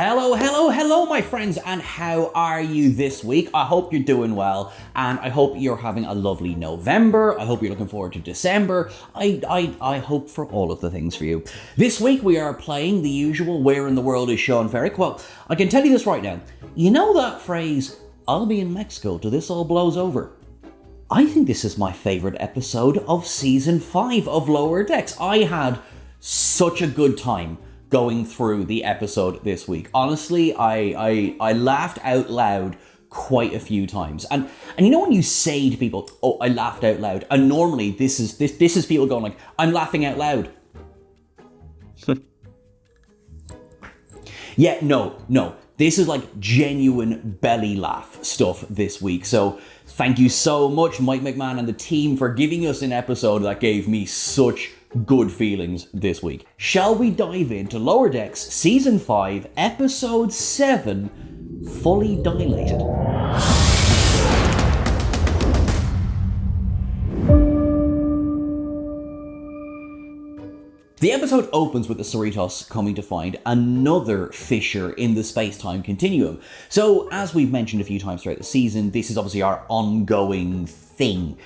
Hello, my friends, and how are you this week? I hope you're doing well, and I hope you're having a lovely November. I hope you're looking forward to December. I hope for all of the things for you. This week we are playing the usual Where in the World is Sean Ferrick? Well, I can tell you this right now. You know that phrase, I'll be in Mexico till this all blows over? I think this is my favourite episode of Season 5 of Lower Decks. I had such a good time going through the episode this week. Honestly, I laughed out loud quite a few times. And you know when you say to people, oh, I laughed out loud, and normally this is people going like, I'm laughing out loud. Yeah, no. This is like genuine belly laugh stuff this week. So thank you so much, Mike McMahon and the team, for giving us an episode that gave me such good feelings this week. Shall we dive into Lower Decks Season 5, Episode 7, Fully Dilated? The episode opens with the Cerritos coming to find another fissure in the space-time continuum. So, as we've mentioned a few times throughout the season, this is obviously our ongoing thing.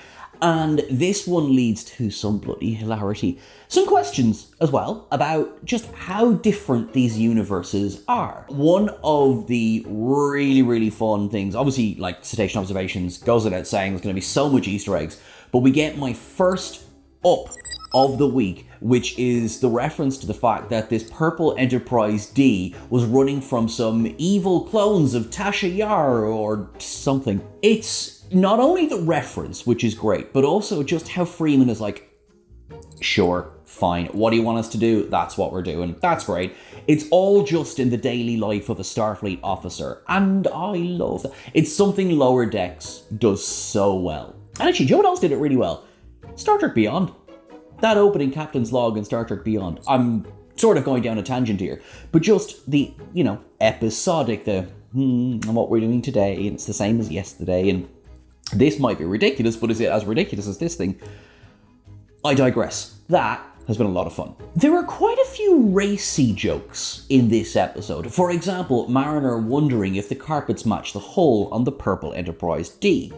And this one leads to some bloody hilarity. Some questions as well about just how different these universes are. One of the really fun things, obviously like Cetacean Observations goes without saying, there's going to be so much Easter eggs, but we get my first up of the week, which is the reference to the fact that this purple Enterprise D was running from some evil clones of Tasha Yar or something. It's not only the reference, which is great, but also just how Freeman is like, sure, fine, what do you want us to do? That's what we're doing. That's great. It's all just in the daily life of a Starfleet officer, and I love that. It's something Lower Decks does so well. And actually, Joe else did it really well. Star Trek Beyond. That opening Captain's Log in Star Trek Beyond. I'm sort of going down a tangent here, but just the, episodic, and what we're doing today, and it's the same as yesterday, and this might be ridiculous, but is it as ridiculous as this thing? I digress. That has been a lot of fun. There are quite a few racy jokes in this episode. For example, Mariner wondering if the carpets match the hole on the purple Enterprise D.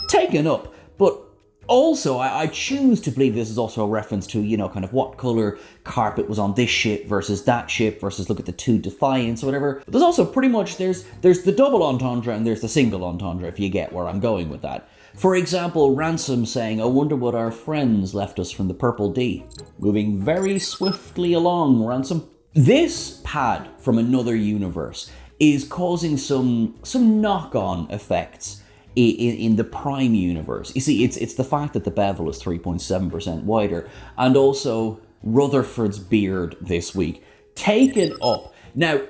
Taken up, but also, I choose to believe this is also a reference to, kind of what colour carpet was on this ship versus that ship versus look at the two Defiants or whatever. But there's also pretty much, there's the double entendre and there's the single entendre, if you get where I'm going with that. For example, Ransom saying, I wonder what our friends left us from the Purple D. Moving very swiftly along, Ransom. This pad from another universe is causing some knock-on effects in the Prime universe. You see, it's the fact that the bevel is 3.7% wider, and also Rutherford's beard this week. Taken up. Now,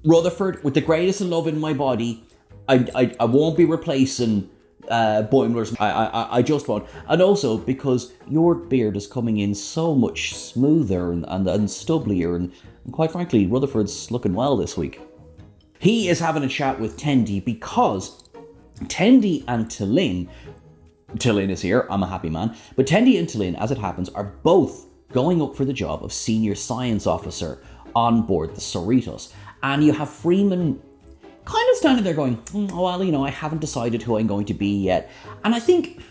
Rutherford, with the greatest of love in my body, I won't be replacing Boimler's. I just won't. And also, because your beard is coming in so much smoother and stubblier, and quite frankly, Rutherford's looking well this week. He is having a chat with Tendi because Tendi and Tallinn is here, I'm a happy man, but Tendi and Tallinn, as it happens, are both going up for the job of senior science officer on board the Cerritos. And you have Freeman kind of standing there going, I haven't decided who I'm going to be yet. And I think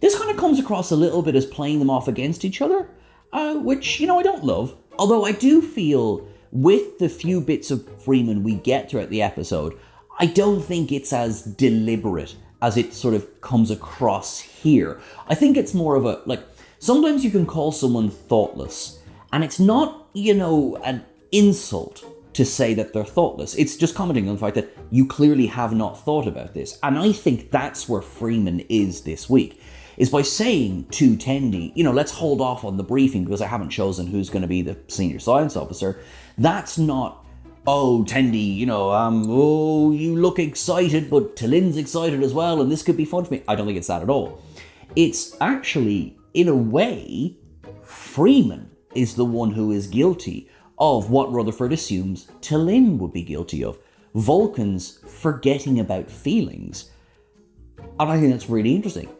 this kind of comes across a little bit as playing them off against each other, which, I don't love. Although I do feel with the few bits of Freeman we get throughout the episode, I don't think it's as deliberate as it sort of comes across here. I think it's more of a, sometimes you can call someone thoughtless, and it's not, an insult to say that they're thoughtless. It's just commenting on the fact that you clearly have not thought about this. And I think that's where Freeman is this week, is by saying to Tendi, let's hold off on the briefing because I haven't chosen who's going to be the senior science officer. That's not, oh, Tendi, you look excited, but Tallinn's excited as well, and this could be fun for me. I don't think it's that at all. It's actually, in a way, Freeman is the one who is guilty of what Rutherford assumes Tallinn would be guilty of. Vulcans forgetting about feelings. And I think that's really interesting.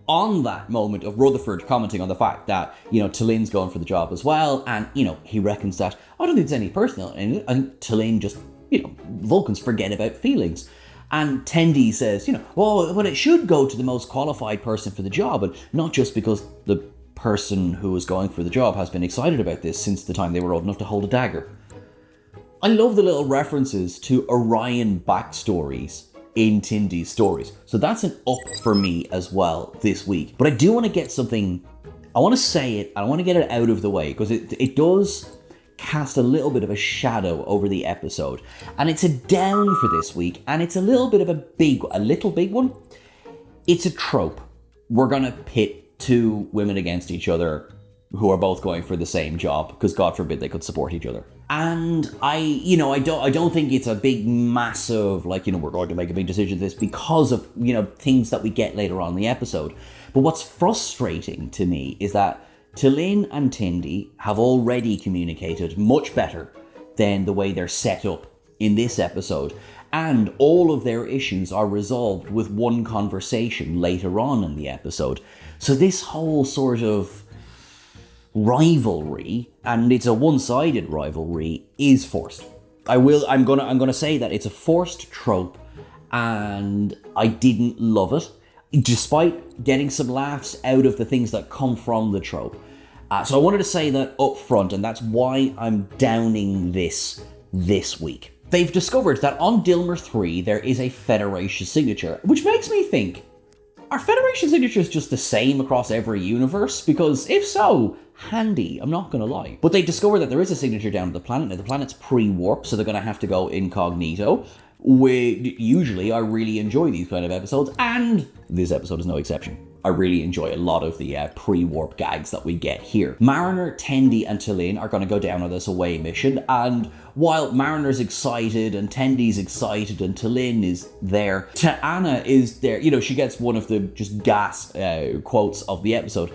On that moment of Rutherford commenting on the fact that, Tallinn's going for the job as well, and, he reckons that, I don't think there's any personal, and I think Tallinn just Vulcans forget about feelings. And Tendi says, well, it should go to the most qualified person for the job, and not just because the person who is going for the job has been excited about this since the time they were old enough to hold a dagger. I love the little references to Orion backstories in Tendi's stories. So that's an up for me as well this week. But I do want to get something, I want to say it, I want to get it out of the way, because it does cast a little bit of a shadow over the episode. And it's a down for this week, and it's a little bit of a big one. It's a trope. We're going to pit two women against each other who are both going for the same job, because God forbid they could support each other. And I don't think it's a big, massive, we're going to make a big decision this because of, things that we get later on in the episode. But what's frustrating to me is that T'Lyn and Tendi have already communicated much better than the way they're set up in this episode. And all of their issues are resolved with one conversation later on in the episode. So this whole sort of rivalry, and it's a one-sided rivalry, is forced. I'm gonna say that it's a forced trope, and I didn't love it, despite getting some laughs out of the things that come from the trope. So I wanted to say that up front, and that's why I'm downing this week. They've discovered that on Dilmer 3 there is a Federation signature, which makes me think, are Federation signatures just the same across every universe? Because if so, handy, I'm not gonna lie. But they discover that there is a signature down at the planet. Now the planet's pre-warp, so they're gonna have to go incognito. Usually I really enjoy these kind of episodes, and this episode is no exception. I really enjoy a lot of the pre-warp gags that we get here. Mariner, Tendi, and T'Lyn are going to go down on this away mission, and while Mariner's excited, and Tendi's excited, and T'Lyn is there, T'Ana is there. She gets one of the just gas quotes of the episode.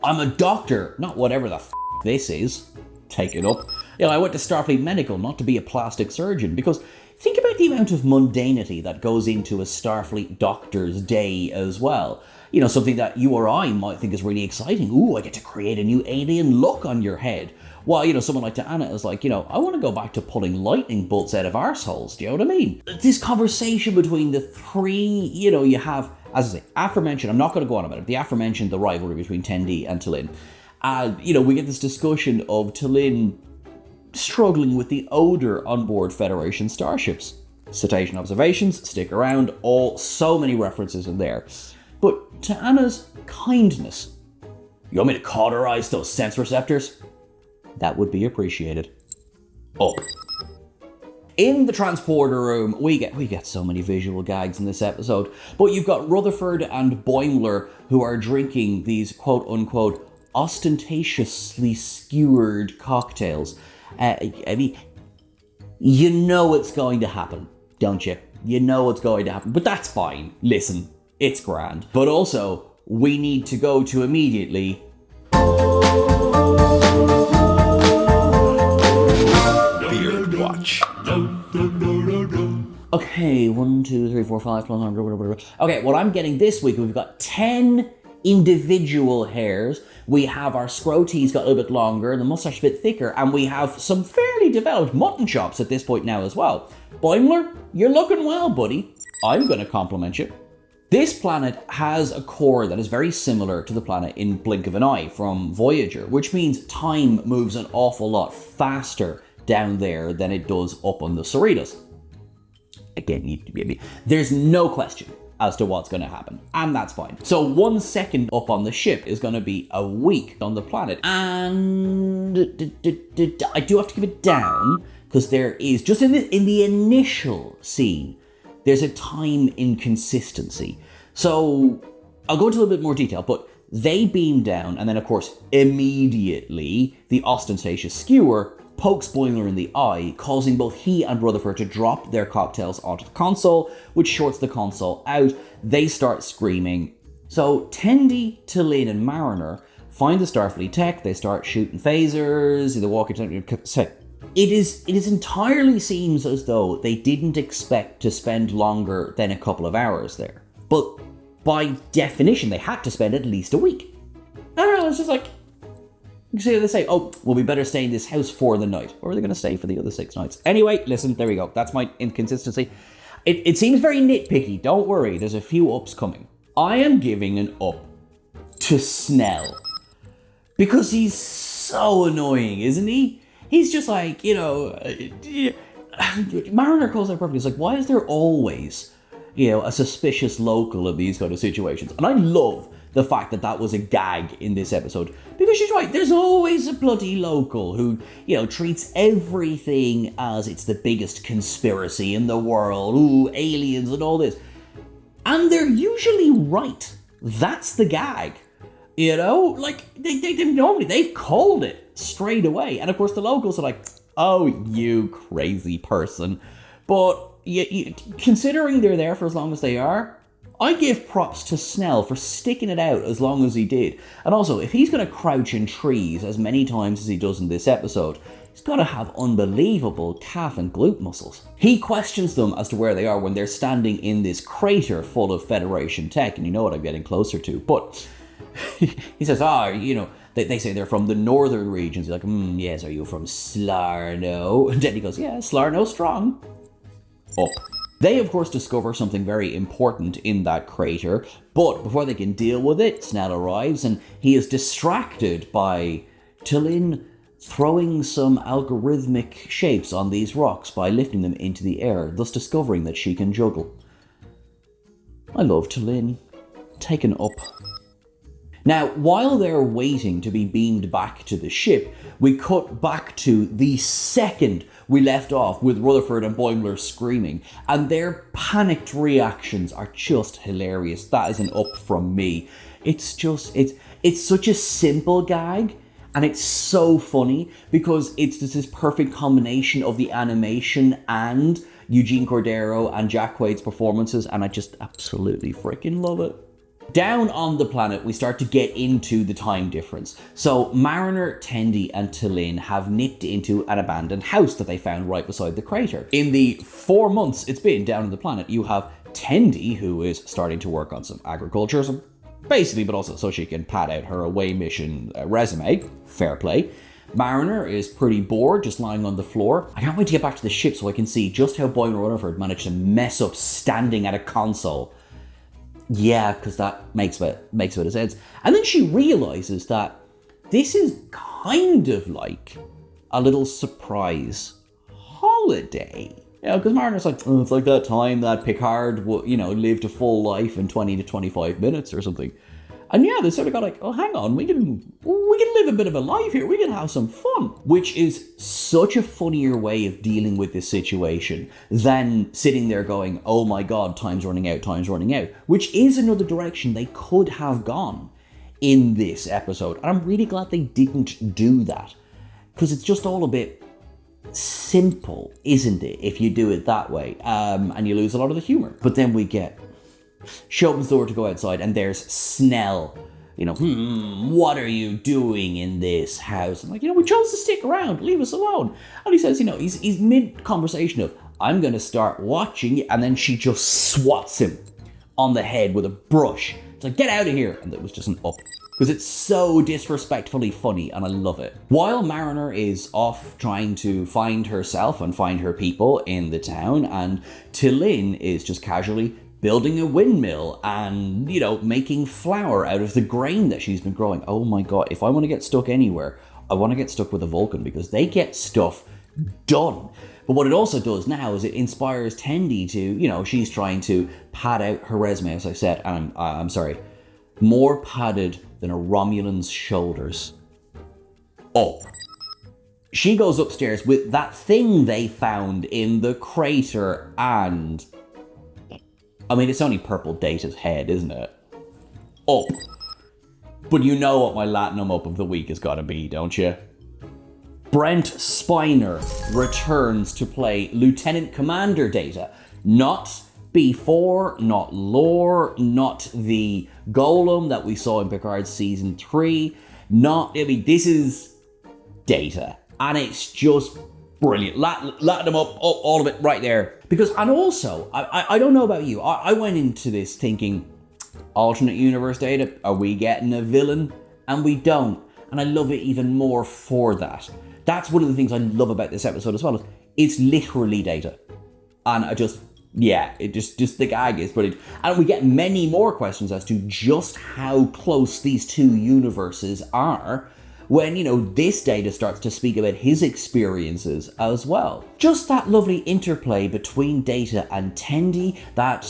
I'm a doctor, not whatever the f*** this is. Take it up. I went to Starfleet Medical, not to be a plastic surgeon, because think about the amount of mundanity that goes into a Starfleet doctor's day as well. Something that you or I might think is really exciting. Ooh, I get to create a new alien look on your head. While, someone like T'Ana is like, I want to go back to pulling lightning bolts out of arseholes. Do you know what I mean? This conversation between the three, you have, as I say, aforementioned, I'm not going to go on about it, the aforementioned, the rivalry between Tendi and T'Lyn. We get this discussion of T'Lyn struggling with the odor on board Federation starships. Cetacean observations, stick around, so many references in there. But T'Ana's kindness. You want me to cauterize those sense receptors? That would be appreciated. Up. In the transporter room, we get so many visual gags in this episode, but you've got Rutherford and Boimler who are drinking these quote-unquote ostentatiously skewered cocktails. You know it's going to happen, don't you? You know it's going to happen, but that's fine. Listen. It's grand. But also, we need to go to immediately Beard Watch. Okay, 1, 2, 3, 4, 5, plus 100, whatever. Okay, what I'm getting this week, we've got 10 individual hairs. We have our scrotees got a little bit longer, the mustache a bit thicker, and we have some fairly developed mutton chops at this point now as well. Boimler, you're looking well, buddy. I'm going to compliment you. This planet has a core that is very similar to the planet in Blink of an Eye from Voyager, which means time moves an awful lot faster down there than it does up on the Cerritos. Again, there's no question as to what's going to happen, and that's fine. So 1 second up on the ship is going to be a week on the planet, and I do have to give it down, because there is, just in the initial scene, there's a time inconsistency. So I'll go into a little bit more detail, but they beam down, and then of course, immediately, the ostentatious skewer pokes Boimler in the eye, causing both he and Rutherford to drop their cocktails onto the console, which shorts the console out. They start screaming. So Tendi, T'Lyn, and Mariner find the Starfleet tech, they start shooting phasers, they walk into... It entirely seems as though they didn't expect to spend longer than a couple of hours there. But by definition, they had to spend at least a week. I don't know, it's just like, So they say, oh, well, we better stay in this house for the night. Or are they going to stay for the other 6 nights? Anyway, listen, there we go. That's my inconsistency. It seems very nitpicky. Don't worry, there's a few ups coming. I am giving an up to Snell. Because he's so annoying, isn't he? He's just like, Mariner calls out perfectly. It's like, why is there always, a suspicious local in these kind of situations? And I love the fact that was a gag in this episode. Because she's right, there's always a bloody local who, treats everything as it's the biggest conspiracy in the world. Ooh, aliens and all this. And they're usually right. That's the gag. They've called it straight away. And of course the locals are like, oh, you crazy person. But considering they're there for as long as they are, I give props to Snell for sticking it out as long as he did. And also, if he's going to crouch in trees as many times as he does in this episode, he's got to have unbelievable calf and glute muscles. He questions them as to where they are when they're standing in this crater full of Federation tech, and you know what I'm getting closer to. But he says, they say they're from the northern regions. He's like, yes, are you from Slarno? And then he goes, yeah, Slarno strong. Up. They, of course, discover something very important in that crater, but before they can deal with it, Snell arrives and he is distracted by T'Lyn throwing some algorithmic shapes on these rocks by lifting them into the air, thus discovering that she can juggle. I love T'Lyn. Taken up. Now, while they're waiting to be beamed back to the ship, we cut back to the second we left off with Rutherford and Boimler screaming, and their panicked reactions are just hilarious. That is an up from me. It's such a simple gag, and it's so funny because it's just this perfect combination of the animation and Eugene Cordero and Jack Quaid's performances, and I just absolutely freaking love it. Down on the planet, we start to get into the time difference. So Mariner, Tendi, and T'Lyn have nipped into an abandoned house that they found right beside the crater. In the 4 months it's been down on the planet, you have Tendi, who is starting to work on some agriculture, basically, but also so she can pad out her away mission resume. Fair play. Mariner is pretty bored, just lying on the floor. I can't wait to get back to the ship so I can see just how Boimler and Rutherford managed to mess up standing at a console. Yeah, because that makes a bit of sense. And then she realizes that this is kind of like a little surprise holiday. Because Mariner's like, oh, it's like that time that Picard, lived a full life in 20 to 25 minutes or something. And yeah, they sort of got like, oh, hang on, we can live a bit of a life here. We can have some fun. Which is such a funnier way of dealing with this situation than sitting there going, oh my God, time's running out, which is another direction they could have gone in this episode. And I'm really glad they didn't do that, because it's just all a bit simple, isn't it, if you do it that way, and you lose a lot of the humor. But then she opens the door to go outside, and there's Snell. What are you doing in this house? I'm like, we chose to stick around, leave us alone. And he says, he's mid-conversation of, I'm going to start watching, and then she just swats him on the head with a brush. It's like, get out of here. And it was just an up. Because it's so disrespectfully funny, and I love it. While Mariner is off trying to find herself and find her people in the town, and T'Lyn is just casually building a windmill and, making flour out of the grain that she's been growing. Oh my God, if I want to get stuck anywhere, I want to get stuck with a Vulcan, because they get stuff done. But what it also does now is it inspires Tendi to, she's trying to pad out her resume, as I said, and I'm sorry, more padded than a Romulan's shoulders. Up. She goes upstairs with that thing they found in the crater, and it's only purple Data's head, isn't it? Up. But you know what my Latinum up of the week has got to be, don't you? Brent Spiner returns to play Lieutenant Commander Data. Not B4, not Lore, not the Golem that we saw in Picard Season 3. This is Data. And it's just brilliant. Latin them up, all of it right there. And also, I don't know about you, I went into this thinking, alternate universe Data, are we getting a villain? And we don't. and I love it even more for that. That's one of the things I love about this episode as well. It's literally Data. And it just the gag is brilliant. And we get many more questions as to just how close these two universes are when, this Data starts to speak about his experiences as well. Just that lovely interplay between Data and Tendi, that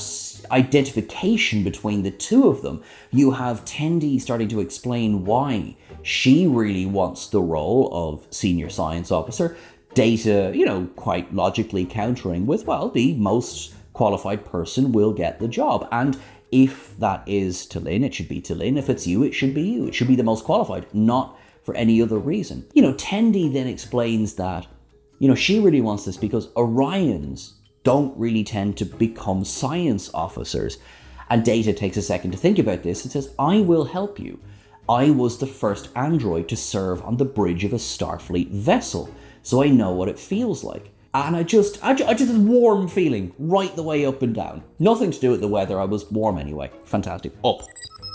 identification between the two of them. You have Tendi starting to explain why she really wants the role of senior science officer. Data, quite logically countering with, well, the most qualified person will get the job. And if that is T'Lyn, it should be T'Lyn. If it's you, it should be you. It should be the most qualified, not for any other reason. Tendi then explains that, she really wants this because Orions don't really tend to become science officers. And Data takes a second to think about this and says, I will help you. I was the first android to serve on the bridge of a Starfleet vessel, so I know what it feels like. And I just this warm feeling right the way up and down. Nothing to do with the weather, I was warm anyway. Fantastic. Up.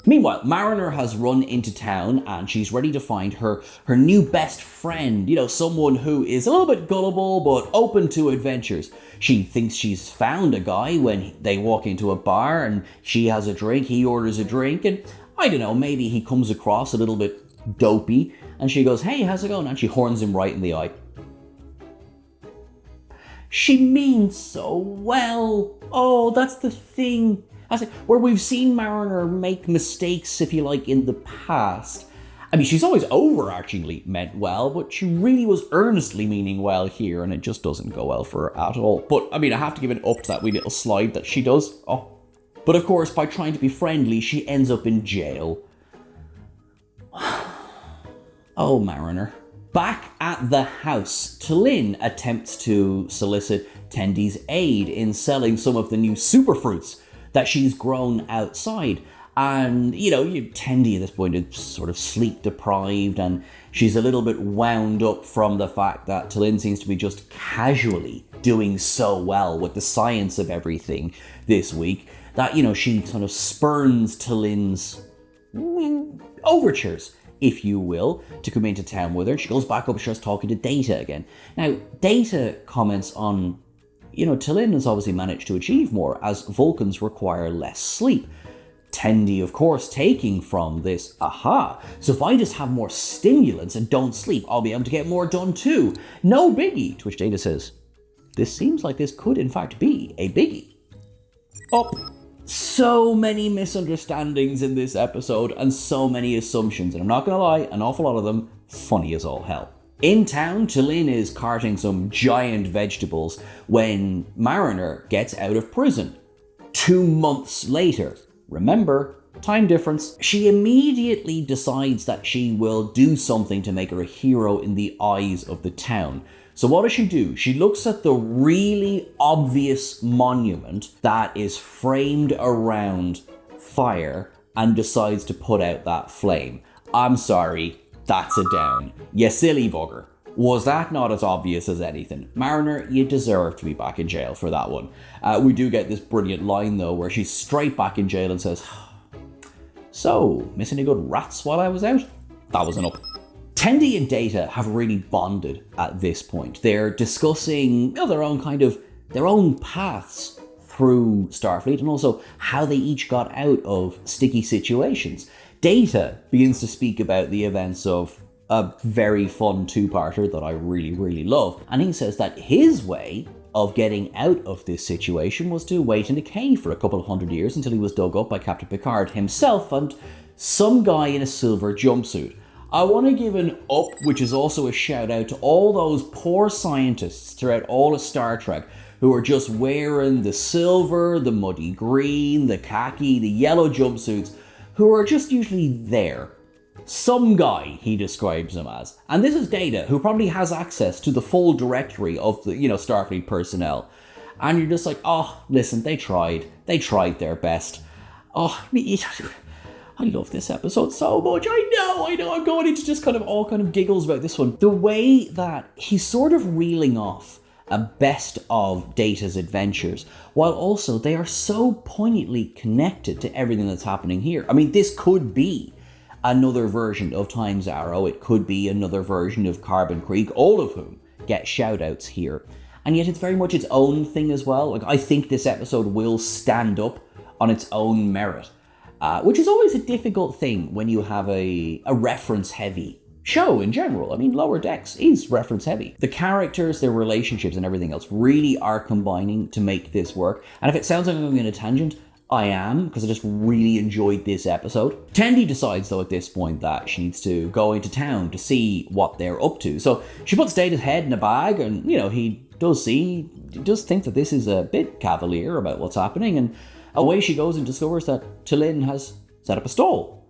Meanwhile, Mariner has run into town and she's ready to find her new best friend, someone who is a little bit gullible but open to adventures. She thinks she's found a guy when they walk into a bar and she has a drink, he orders a drink, and I don't know, maybe he comes across a little bit dopey and she goes, hey, how's it going? And she horns him right in the eye. She means so well. Oh, that's the thing. Where we've seen Mariner make mistakes, if you like, in the past. I mean, she's always overarchingly meant well, but she really was earnestly meaning well here, and it just doesn't go well for her at all. But, I mean, I have to give it up to that wee little slide that she does. Oh. But, of course, by trying to be friendly, she ends up in jail. Oh, Mariner. Back at the house, T'Lyn attempts to solicit Tendi's aid in selling some of the new superfruits that she's grown outside. And, Tendi at this point is sort of sleep deprived, and she's a little bit wound up from the fact that T'Lyn seems to be just casually doing so well with the science of everything this week that, she sort of spurns T'Lyn's overtures, if you will, to come into town with her. She goes back up and starts talking to Data again. Now, Data comments on, T'Lyn has obviously managed to achieve more as Vulcans require less sleep. Tendi, of course, taking from this, so if I just have more stimulants and don't sleep, I'll be able to get more done too. No biggie. To which Data says, this seems like this could in fact be a biggie. Up. So many misunderstandings in this episode and so many assumptions, and I'm not gonna lie, an awful lot of them funny as all hell. In town, T'Lyn is carting some giant vegetables when Mariner gets out of prison. 2 months later, remember, time difference, she immediately decides that she will do something to make her a hero in the eyes of the town. So what does she do? She looks at the really obvious monument that is framed around fire and decides to put out that flame. I'm sorry, that's a down. You silly bugger. Was that not as obvious as anything? Mariner, you deserve to be back in jail for that one. We do get this brilliant line though where she's straight back in jail and says, so, miss any good rats while I was out? That was an up. Tendi and Data have really bonded at this point. They're discussing their own paths through Starfleet and also how they each got out of sticky situations. Data begins to speak about the events of a very fun two-parter that I really, really love. And he says that his way of getting out of this situation was to wait in a cave for a couple of 100 years until he was dug up by Captain Picard himself and some guy in a silver jumpsuit. I want to give an up, which is also a shout out to all those poor scientists throughout all of Star Trek who are just wearing the silver, the muddy green, the khaki, the yellow jumpsuits, who are just usually there. Some guy, he describes them as. And this is Data, who probably has access to the full directory of the, Starfleet personnel. And you're just like, oh, listen, they tried their best. Oh, I love this episode so much. I know, I'm going into just all kind of giggles about this one. The way that he's sort of reeling off a best of Data's adventures, while also they are so poignantly connected to everything that's happening here. I mean, this could be another version of Time's Arrow. It could be another version of Carbon Creek, all of whom get shout-outs here. And yet it's very much its own thing as well. Like, I think this episode will stand up on its own merit, which is always a difficult thing when you have a reference-heavy show in general. I mean, Lower Decks is reference-heavy. The characters, their relationships, and everything else really are combining to make this work. And if it sounds like I'm going on a tangent, I am, because I just really enjoyed this episode. Tendi decides, though, at this point that she needs to go into town to see what they're up to. So she puts Data's head in a bag, and, you know, he does think that this is a bit cavalier about what's happening, and away she goes and discovers that T'Lyn has set up a stall.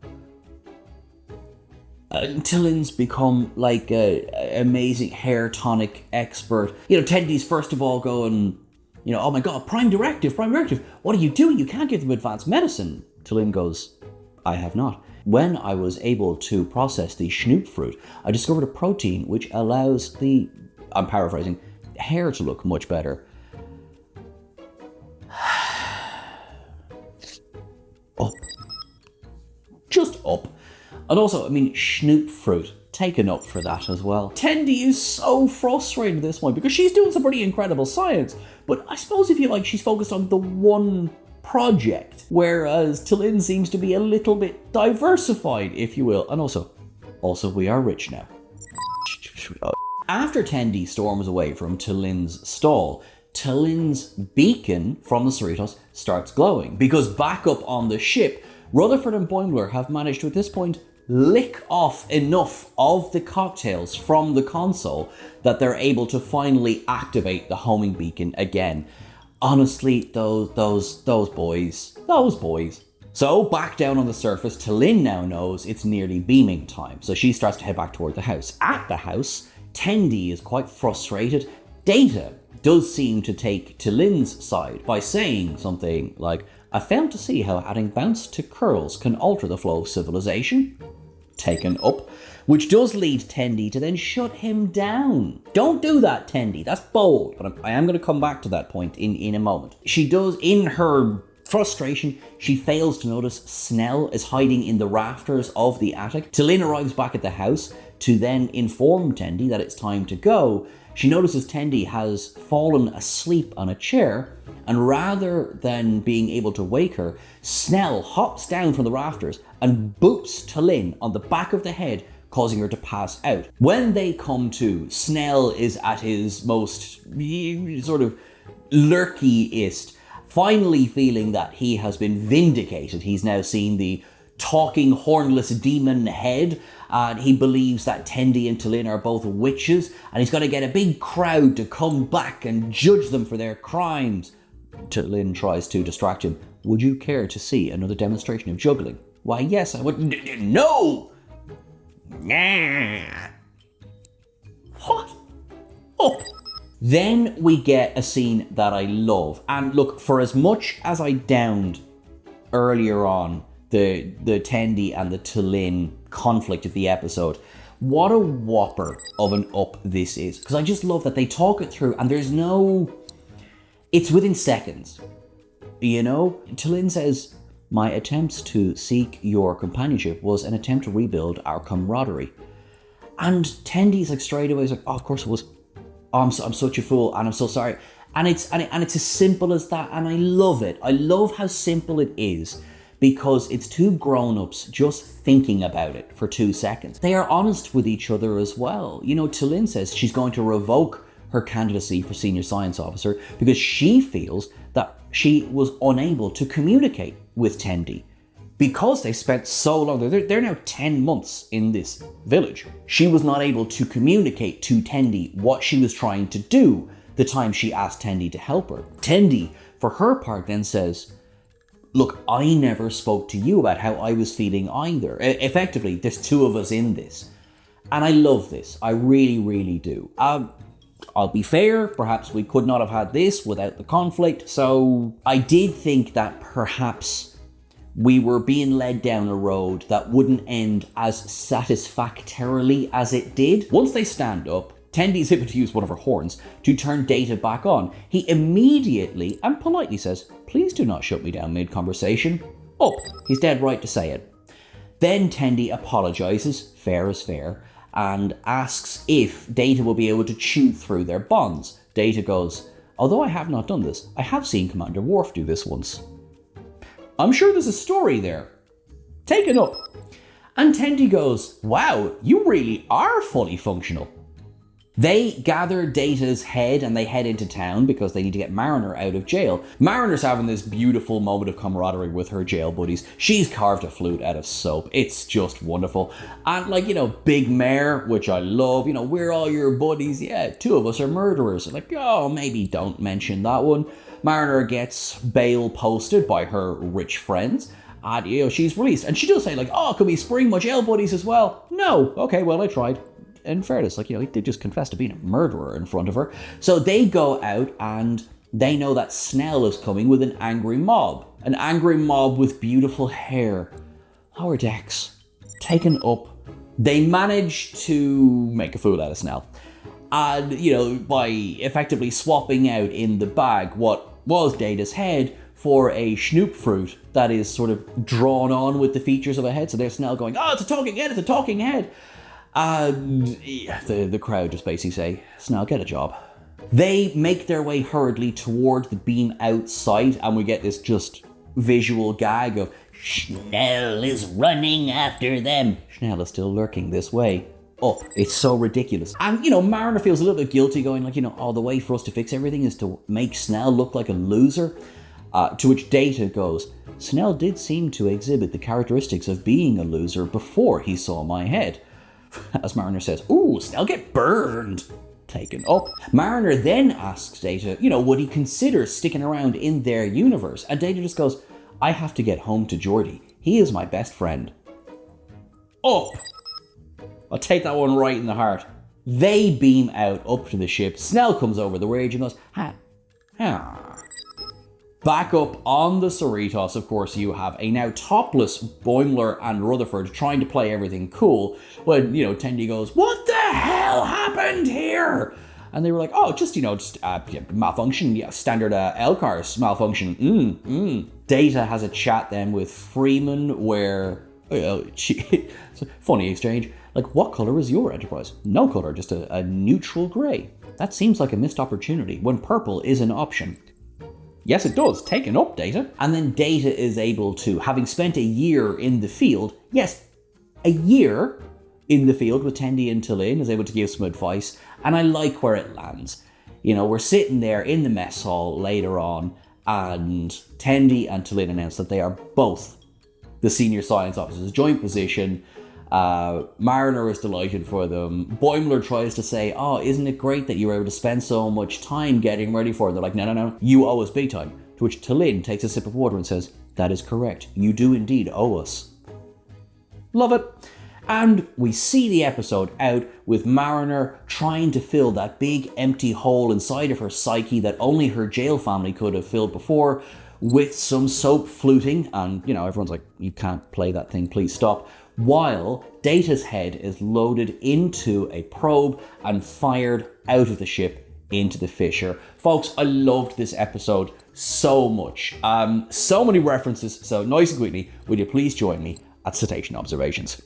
T'Lyn's become like an amazing hair tonic expert. You know, Tendi's first of all going, you know, oh my god, Prime Directive, what are you doing? You can't give them advanced medicine. T'Lyn goes, I have not. When I was able to process the schnoop fruit, I discovered a protein which allows the, I'm paraphrasing, hair to look much better. Up. Just up. And also, I mean, schnoop fruit, taken up for that as well. Tendi is so frustrated at this point because she's doing some pretty incredible science, but I suppose if you like, she's focused on the one project, whereas T'Lyn seems to be a little bit diversified, if you will. And also we are rich now. After Tendi storms away from T'Lyn's stall, T'Lyn's beacon from the Cerritos starts glowing, because back up on the ship, Rutherford and Boimler have managed to, at this point, lick off enough of the cocktails from the console that they're able to finally activate the homing beacon again. Honestly, those boys. So back down on the surface, T'Lyn now knows it's nearly beaming time, so she starts to head back toward the house. At the house, Tendi is quite frustrated. Data does seem to take T'Lyn's side by saying something like, I failed to see how adding bounce to curls can alter the flow of civilization. Taken up. Which does lead Tendi to then shut him down. Don't do that, Tendi. That's bold. But I am going to come back to that point in a moment. She does, in her frustration, she fails to notice Snell is hiding in the rafters of the attic. T'Lyn arrives back at the house to then inform Tendi that it's time to go. She notices Tendi has fallen asleep on a chair, and rather than being able to wake her, Snell hops down from the rafters and boops T'Lyn on the back of the head, causing her to pass out. When they come to, Snell is at his most sort of lurkiest, finally feeling that he has been vindicated. He's now seen the talking hornless demon head, and he believes that Tendi and T'Lyn are both witches, and he's got to get a big crowd to come back and judge them for their crimes. T'Lyn tries to distract him. Would you care to see another demonstration of juggling? Why, yes, I would. No! Nah. What? Oh. Then we get a scene that I love. And look, for as much as I downed earlier on the Tendi and the T'Lyn conflict of the episode, what a whopper of an up this is. Because I just love that they talk it through and there's no... It's within seconds. You know? T'Lyn says, my attempts to seek your companionship was an attempt to rebuild our camaraderie. And Tendi's like straight away, he's like, oh, of course it was. Oh, I'm such a fool and I'm so sorry. And it's as simple as that, and I love it. I love how simple it is, because it's two grown-ups just thinking about it for 2 seconds. They are honest with each other as well. You know, T'Lyn says she's going to revoke her candidacy for senior science officer because she feels that she was unable to communicate with Tendi because they spent so long. They're now 10 months in this village. She was not able to communicate to Tendi what she was trying to do the time she asked Tendi to help her. Tendi, for her part, then says, look, I never spoke to you about how I was feeling either. Effectively, there's two of us in this. And I love this. I really, really do. I'll be fair, perhaps we could not have had this without the conflict. So I did think that perhaps we were being led down a road that wouldn't end as satisfactorily as it did. Once they stand up, Tendi's able to use one of her horns to turn Data back on. He immediately and politely says, please do not shut me down mid-conversation. Oh, he's dead right to say it. Then Tendi apologizes, fair is fair, and asks if Data will be able to chew through their bonds. Data goes, although I have not done this, I have seen Commander Worf do this once. I'm sure there's a story there. Take it up. And Tendi goes, wow, you really are fully functional. They gather Data's head and they head into town because they need to get Mariner out of jail. Mariner's having this beautiful moment of camaraderie with her jail buddies. She's carved a flute out of soap. It's just wonderful. And like, Big Mare, which I love, we're all your buddies. Yeah, 2 of us are murderers. Like, oh, maybe don't mention that one. Mariner gets bail posted by her rich friends. And, she's released. And she does say like, oh, can we spring my jail buddies as well? No. Okay, well, I tried. In fairness, he did just confess to being a murderer in front of her. So they go out and they know that Snell is coming with an angry mob. An angry mob with beautiful hair. Lower decks. Taken up. They manage to make a fool out of Snell. And, by effectively swapping out in the bag what was Data's head for a schnoop fruit that is sort of drawn on with the features of a head. So there's Snell going, oh, it's a talking head, it's a talking head. And the crowd just basically say, Snell, get a job. They make their way hurriedly toward the beam outside, and we get this just visual gag of, Snell is running after them. Snell is still lurking this way. Oh, it's so ridiculous. And, Mariner feels a little bit guilty going like, the way for us to fix everything is to make Snell look like a loser. To which Data goes, Snell did seem to exhibit the characteristics of being a loser before he saw my head. As Mariner says, ooh, Snell get burned. Taken up. Mariner then asks Data, would he consider sticking around in their universe? And Data just goes, I have to get home to Geordi. He is my best friend. Up. I'll take that one right in the heart. They beam out up to the ship. Snell comes over the rage and goes, ha. Back up on the Cerritos, of course, you have a now topless Boimler and Rutherford trying to play everything cool when, Tendi goes, what the hell happened here? And they were like, oh, just malfunction, standard LCARS malfunction. Data has a chat then with Freeman where, it's a funny exchange, like, what colour is your Enterprise? No colour, just a neutral grey. That seems like a missed opportunity when purple is an option. Yes, it does. Taken up, Data. And then Data is able to, having spent a year in the field, yes, a year in the field with Tendi and T'Lyn, is able to give some advice, and I like where it lands. We're sitting there in the mess hall later on, and Tendi and T'Lyn announce that they are both the senior science officers, joint position. Mariner is delighted for them. Boimler tries to say, oh, isn't it great that you were able to spend so much time getting ready for it? They're like, no, you owe us big time. To which T'Lyn takes a sip of water and says, that is correct. You do indeed owe us. Love it. And we see the episode out with Mariner trying to fill that big empty hole inside of her psyche that only her jail family could have filled before with some soap fluting. And, everyone's like, you can't play that thing, please stop. While Data's head is loaded into a probe and fired out of the ship into the fissure. Folks, I loved this episode so much. So many references, so nice and quickly, will you please join me at Cetacean Observations?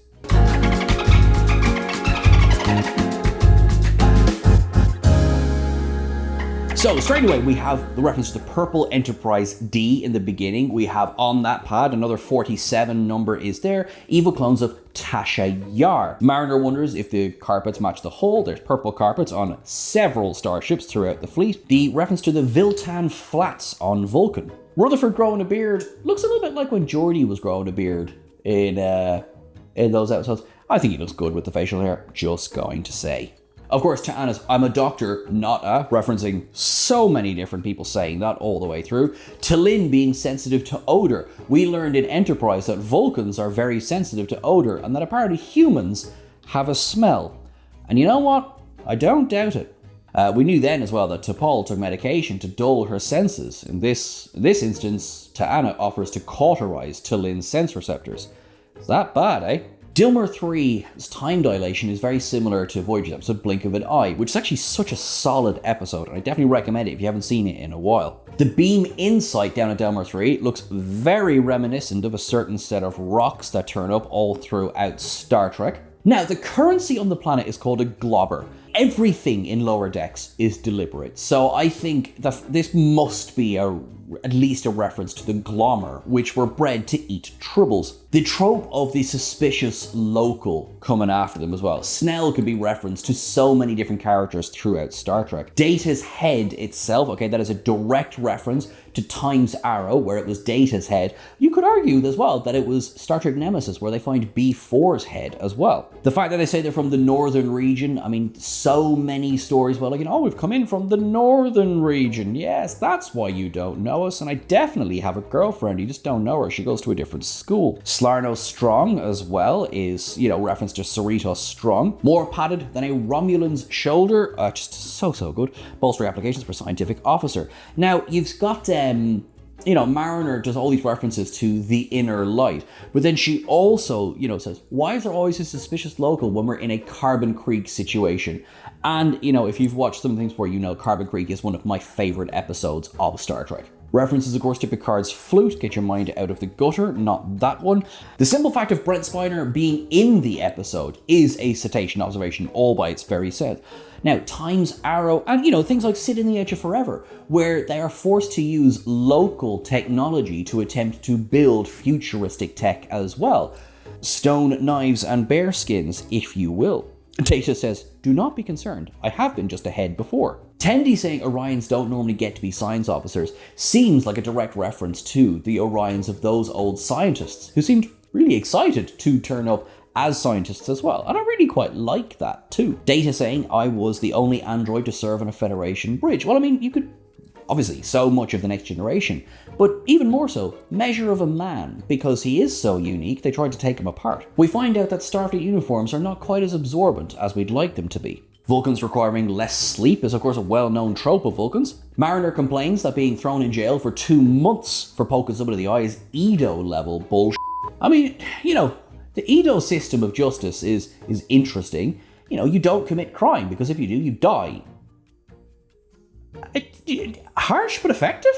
So straight away, we have the reference to the purple Enterprise D in the beginning. We have on that pad, another 47 number is there, evil clones of Tasha Yar. Mariner wonders if the carpets match the hull. There's purple carpets on several starships throughout the fleet. The reference to the Viltan Flats on Vulcan. Rutherford growing a beard looks a little bit like when Geordi was growing a beard in those episodes. I think he looks good with the facial hair, just going to say. Of course, Ta'ana's I'm a doctor, not a, referencing so many different people saying that all the way through. T'Lyn being sensitive to odor. We learned in Enterprise that Vulcans are very sensitive to odor and that apparently humans have a smell. And you know what? I don't doubt it. We knew then as well that T'Pol took medication to dull her senses. In this instance, Ta'ana offers to cauterize T'Lyn's sense receptors. Is that bad, eh? Dilmer 3's time dilation is very similar to Voyager's episode Blink of an Eye, which is actually such a solid episode, and I definitely recommend it if you haven't seen it in a while. The beam insight down at Delmar 3 looks very reminiscent of a certain set of rocks that turn up all throughout Star Trek. Now, the currency on the planet is called a globber. Everything in Lower Decks is deliberate, so I think that this must be at least a reference to the glommer, which were bred to eat tribbles. The trope of the suspicious local coming after them as well. Snell could be referenced to so many different characters throughout Star Trek. Data's head itself, okay, that is a direct reference to Time's Arrow, where it was Data's head. You could argue as well that it was Star Trek Nemesis, where they find B4's head as well. The fact that they say they're from the northern region, I mean, so many stories, well, like, oh, we've come in from the northern region. Yes, that's why you don't know us, and I definitely have a girlfriend, you just don't know her, she goes to a different school. Slarno Strong as well is, reference to Cerritos Strong. More padded than a Romulan's shoulder, just so good. Bolstering applications for scientific officer. Now, you've got, Mariner does all these references to the inner light, but then she also, says, why is there always a suspicious local when we're in a Carbon Creek situation? And, if you've watched some things where Carbon Creek is one of my favorite episodes of Star Trek. References, of course, to Picard's flute, get your mind out of the gutter, not that one. The simple fact of Brent Spiner being in the episode is a cetacean observation all by its very self. Now, Time's Arrow, and things like Sit in the Edge of Forever, where they are forced to use local technology to attempt to build futuristic tech as well. Stone, knives, and bear skins, if you will. Data says, do not be concerned, I have been just ahead before. Tendi saying Orions don't normally get to be science officers seems like a direct reference to the Orions of those old scientists, who seemed really excited to turn up as scientists as well, and I really quite like that too. Data saying I was the only android to serve on a Federation bridge. Well, I mean, you could, obviously, so much of the Next Generation, but even more so, Measure of a Man, because he is so unique, they tried to take him apart. We find out that Starfleet uniforms are not quite as absorbent as we'd like them to be. Vulcans requiring less sleep is of course a well-known trope of Vulcans. Mariner complains that being thrown in jail for 2 months for poking somebody in the eye is Edo-level bullshit. I mean, the Edo system of justice is interesting. You don't commit crime, because if you do, you die. Harsh but effective?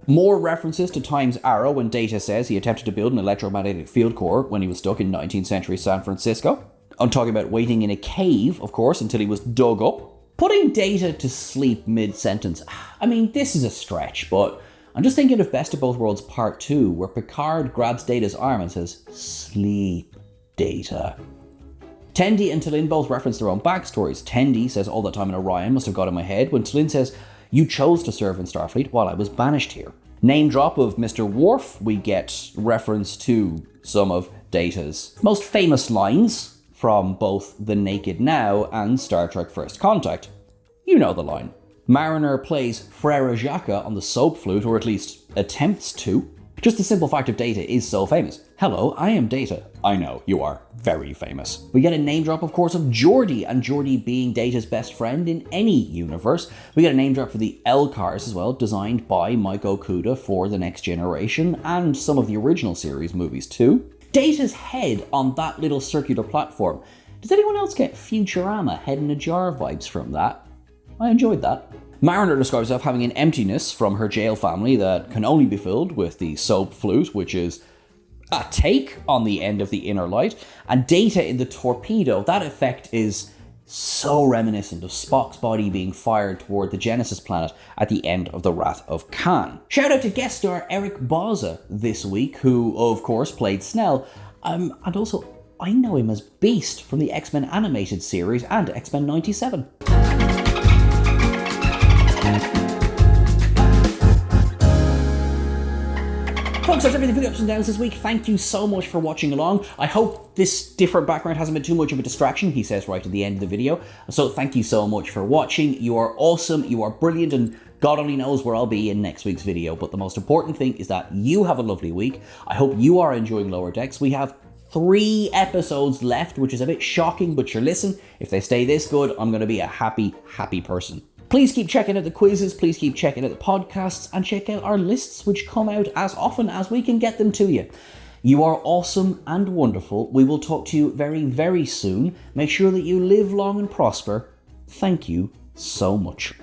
More references to Time's Arrow when Data says he attempted to build an electromagnetic field core when he was stuck in 19th century San Francisco. I'm talking about waiting in a cave, of course, until he was dug up. Putting Data to sleep mid-sentence. I mean, this is a stretch, but I'm just thinking of Best of Both Worlds Part 2, where Picard grabs Data's arm and says, sleep, Data. Tendi and T'Lyn both reference their own backstories. Tendi says all that time in Orion must have got in my head, when T'Lyn says, you chose to serve in Starfleet while I was banished here. Name drop of Mr. Worf, we get reference to some of Data's most famous lines from both The Naked Now and Star Trek First Contact. You know the line. Mariner plays Frere Jacques on the soap flute, or at least attempts to. Just the simple fact of Data is so famous. Hello, I am Data. I know, you are very famous. We get a name drop, of course, of Geordi, and Geordi being Data's best friend in any universe. We get a name drop for the L-Cars as well, designed by Mike Okuda for The Next Generation, and some of the original series movies too. Data's head on that little circular platform. Does anyone else get Futurama head in a jar vibes from that? I enjoyed that. Mariner describes herself having an emptiness from her jail family that can only be filled with the soap flute, which is a take on the end of the inner light, and Data in the torpedo. That effect is so reminiscent of Spock's body being fired toward the Genesis planet at the end of The Wrath of Khan. Shout out to guest star Eric Bauza this week, who of course played Snell, and also I know him as Beast from the X-Men animated series and X-Men 97. Folks, that's everything for the ups and downs this week. Thank you so much for watching along. I hope this different background hasn't been too much of a distraction, he says right at the end of the video. So thank you so much for watching. You are awesome, you are brilliant, and God only knows where I'll be in next week's video. But the most important thing is that you have a lovely week. I hope you are enjoying Lower Decks. We have 3 episodes left, which is a bit shocking, but sure, listen, if they stay this good, I'm going to be a happy, happy person. Please keep checking out the quizzes, please keep checking out the podcasts, and check out our lists, which come out as often as we can get them to you. You are awesome and wonderful. We will talk to you very, very soon. Make sure that you live long and prosper. Thank you so much.